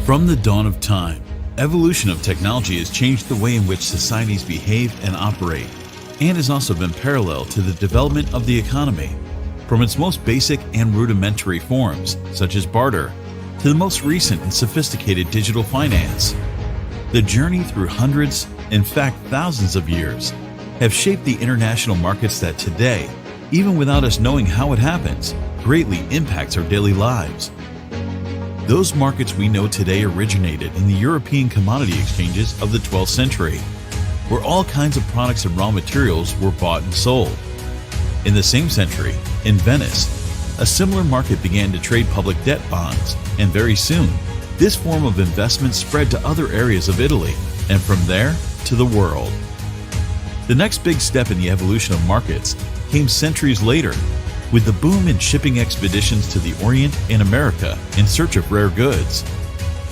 From the dawn of time, evolution of technology has changed the way in which societies behave and operate, and has also been parallel to the development of the economy. From its most basic and rudimentary forms, such as barter, to the most recent and sophisticated digital finance. The journey through hundreds, in fact thousands of years, have shaped the international markets that today, even without us knowing how it happens, greatly impacts our daily lives. Those markets we know today originated in the European commodity exchanges of the 12th century, where all kinds of products and raw materials were bought and sold. In the same century, in Venice, a similar market began to trade public debt bonds, and very soon, this form of investment spread to other areas of Italy, and from there to the world. The next big step in the evolution of markets came centuries later, with the boom in shipping expeditions to the Orient and America in search of rare goods.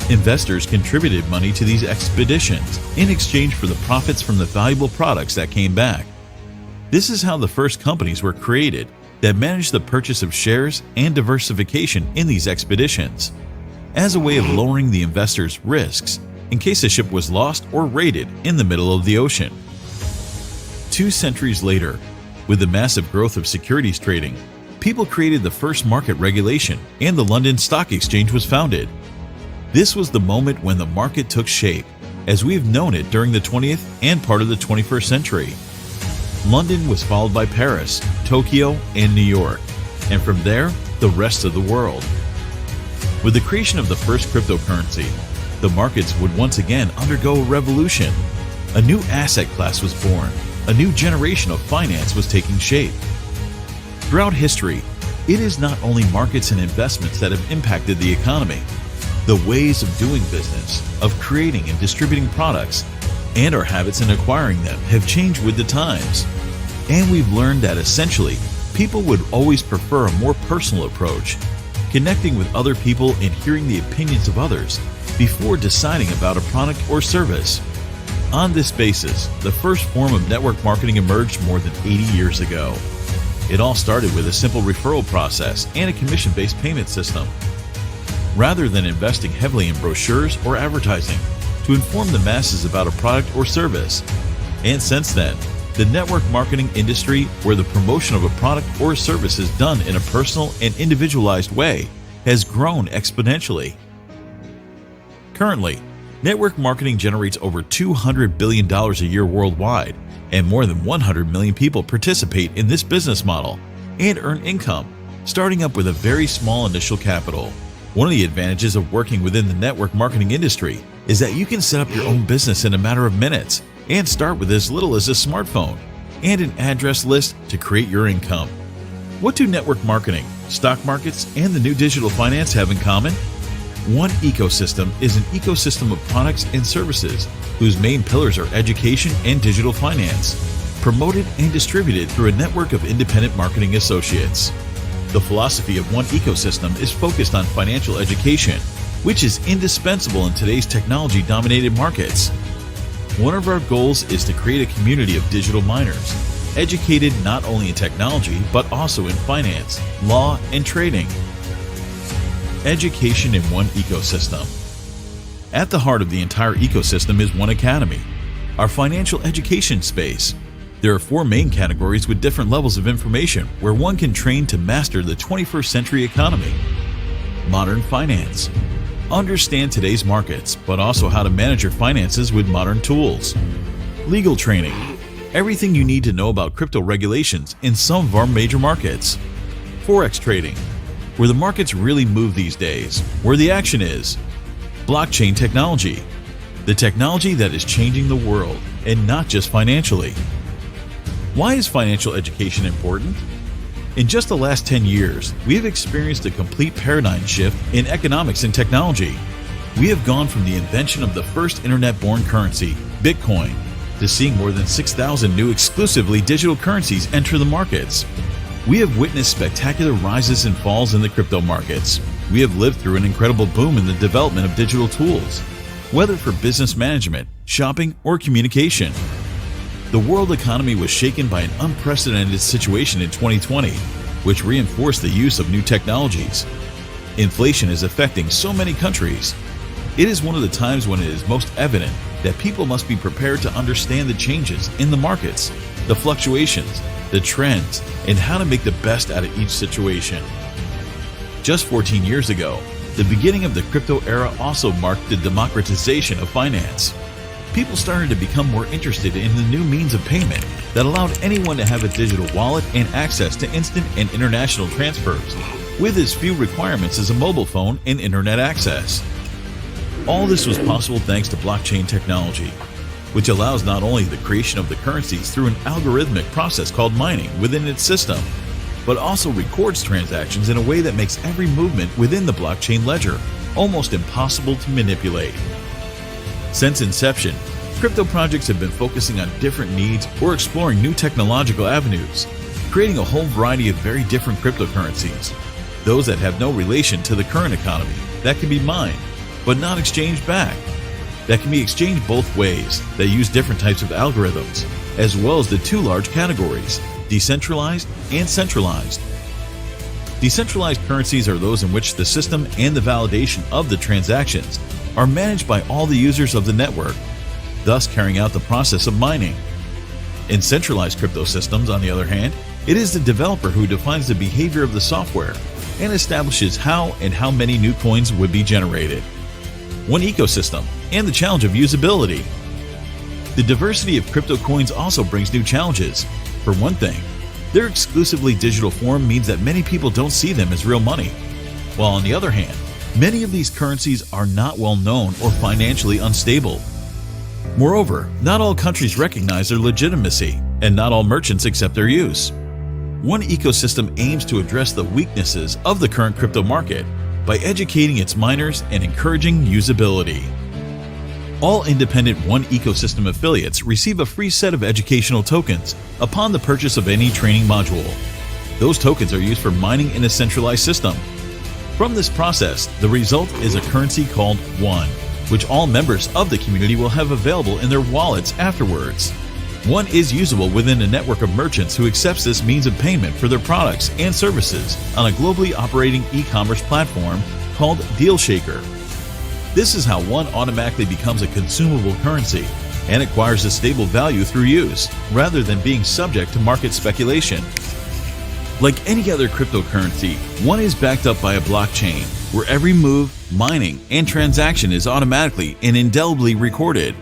Investors contributed money to these expeditions in exchange for the profits from the valuable products that came back. This is how the first companies were created that managed the purchase of shares and diversification in these expeditions, as a way of lowering the investors' risks in case a ship was lost or raided in the middle of the ocean. 2 centuries later, with the massive growth of securities trading, people created the first market regulation and the London Stock Exchange was founded. This was the moment when the market took shape, as we have known it during the 20th and part of the 21st century. London was followed by Paris, Tokyo, and New York, and from there, the rest of the world. With the creation of the first cryptocurrency, the markets would once again undergo a revolution. A new asset class was born. A new generation of finance was taking shape. Throughout history, it is not only markets and investments that have impacted the economy. The ways of doing business, of creating and distributing products, and our habits in acquiring them have changed with the times. And we've learned that essentially, people would always prefer a more personal approach, connecting with other people and hearing the opinions of others before deciding about a product or service. On this basis, the first form of network marketing emerged more than 80 years ago. It all started with a simple referral process and a commission-based payment system. Rather than investing heavily in brochures or advertising to inform the masses about a product or service. And since then, the network marketing industry, where the promotion of a product or service is done in a personal and individualized way, has grown exponentially. Currently, network marketing generates over $200 billion a year worldwide, and more than 100 million people participate in this business model and earn income, starting up with a very small initial capital. One of the advantages of working within the network marketing industry is that you can set up your own business in a matter of minutes and start with as little as a smartphone and an address list to create your income. What do network marketing, stock markets, and the new digital finance have in common? One Ecosystem is an ecosystem of products and services whose main pillars are education and digital finance, promoted and distributed through a network of independent marketing associates. The philosophy of One Ecosystem is focused on financial education, which is indispensable in today's technology-dominated markets. One of our goals is to create a community of digital miners, educated not only in technology but also in finance, law, and trading. Education in One Ecosystem. At the heart of the entire ecosystem is One Academy, our financial education space. There are 4 main categories with different levels of information where one can train to master the 21st century economy. Modern finance. Understand today's markets, but also how to manage your finances with modern tools. Legal training. Everything you need to know about crypto regulations in some of our major markets. Forex trading, where the markets really move these days, where the action is. Blockchain technology, the technology that is changing the world, and not just financially. Why is financial education important? In just the last 10 years, we have experienced a complete paradigm shift in economics and technology. We have gone from the invention of the first internet-born currency, Bitcoin, to seeing more than 6,000 new exclusively digital currencies enter the markets. We have witnessed spectacular rises and falls in the crypto markets. We have lived through an incredible boom in the development of digital tools, whether for business management, shopping, or communication. The world economy was shaken by an unprecedented situation in 2020, which reinforced the use of new technologies. Inflation is affecting so many countries. It is one of the times when it is most evident that people must be prepared to understand the changes in the markets, the fluctuations, the trends, and how to make the best out of each situation. Just 14 years ago, the beginning of the crypto era also marked the democratization of finance. People started to become more interested in the new means of payment that allowed anyone to have a digital wallet and access to instant and international transfers, with as few requirements as a mobile phone and internet access. All this was possible thanks to blockchain technology, which allows not only the creation of the currencies through an algorithmic process called mining within its system, but also records transactions in a way that makes every movement within the blockchain ledger almost impossible to manipulate. Since inception, crypto projects have been focusing on different needs or exploring new technological avenues, creating a whole variety of very different cryptocurrencies, those that have no relation to the current economy, that can be mined, but not exchanged back, that can be exchanged both ways, that use different types of algorithms, as well as the two large categories, decentralized and centralized. Decentralized currencies are those in which the system and the validation of the transactions are managed by all the users of the network, thus carrying out the process of mining. In centralized crypto systems, on the other hand, it is the developer who defines the behavior of the software and establishes how and how many new coins would be generated. One ecosystem and the challenge of usability. The diversity of crypto coins also brings new challenges. For one thing, their exclusively digital form means that many people don't see them as real money, while on the other hand, many of these currencies are not well known or financially unstable. Moreover, not all countries recognize their legitimacy, and not all merchants accept their use. One ecosystem aims to address the weaknesses of the current crypto market by educating its miners and encouraging usability. All independent One Ecosystem affiliates receive a free set of educational tokens upon the purchase of any training module. Those tokens are used for mining in a centralized system. From this process, the result is a currency called One, which all members of the community will have available in their wallets afterwards. One is usable within a network of merchants who accepts this means of payment for their products and services on a globally operating e-commerce platform called DealShaker. This is how One automatically becomes a consumable currency and acquires a stable value through use, rather than being subject to market speculation. Like any other cryptocurrency, One is backed up by a blockchain, where every move, mining, and transaction is automatically and indelibly recorded.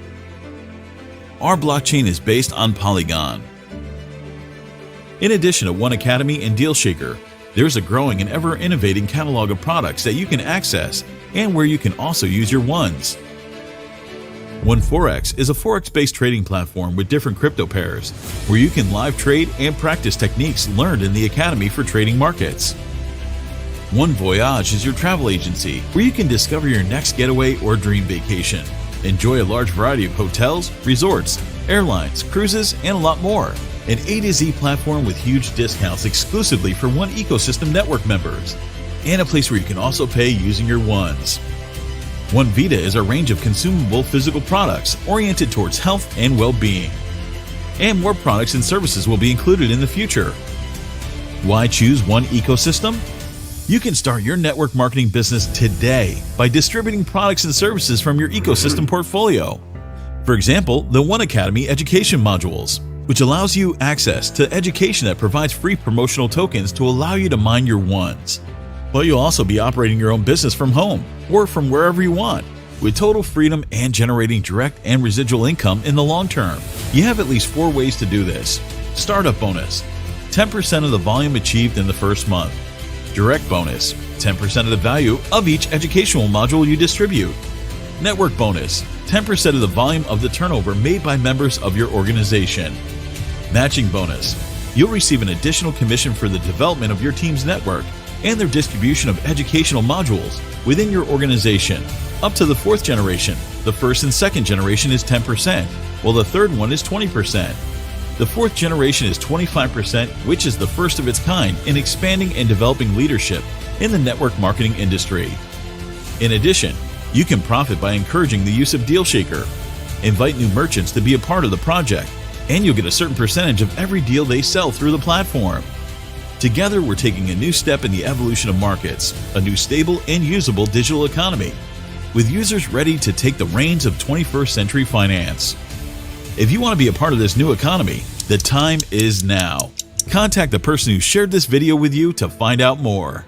Our blockchain is based on Polygon. In addition to One Academy and DealShaker, there's a growing and ever-innovating catalog of products that you can access and where you can also use your ones. One Forex is a forex-based trading platform with different crypto pairs, where you can live trade and practice techniques learned in the Academy for Trading Markets. One Voyage is your travel agency, where you can discover your next getaway or dream vacation. Enjoy a large variety of hotels, resorts, airlines, cruises, and a lot more. An A to Z platform with huge discounts exclusively for One Ecosystem Network members, and a place where you can also pay using your ones. One Vita is a range of consumable physical products oriented towards health and well-being. And more products and services will be included in the future. Why choose One Ecosystem? You can start your network marketing business today by distributing products and services from your ecosystem portfolio. For example, the One Academy education modules, which allows you access to education that provides free promotional tokens to allow you to mine your ones. But you'll also be operating your own business from home or from wherever you want, with total freedom and generating direct and residual income in the long term. You have at least 4 ways to do this. Startup bonus, 10% of the volume achieved in the first month. Direct bonus, 10% of the value of each educational module you distribute. Network bonus, 10% of the volume of the turnover made by members of your organization. Matching bonus, you'll receive an additional commission for the development of your team's network and their distribution of educational modules within your organization. Up to the 4th generation, the 1st and 2nd generation is 10%, while the 3rd one is 20%. The 4th generation is 25%, which is the first of its kind in expanding and developing leadership in the network marketing industry. In addition, you can profit by encouraging the use of DealShaker. Invite new merchants to be a part of the project, and you'll get a certain percentage of every deal they sell through the platform. Together, we're taking a new step in the evolution of markets, a new stable and usable digital economy. with users ready to take the reins of 21st century finance. If you want to be a part of this new economy, the time is now. Contact the person who shared this video with you to find out more.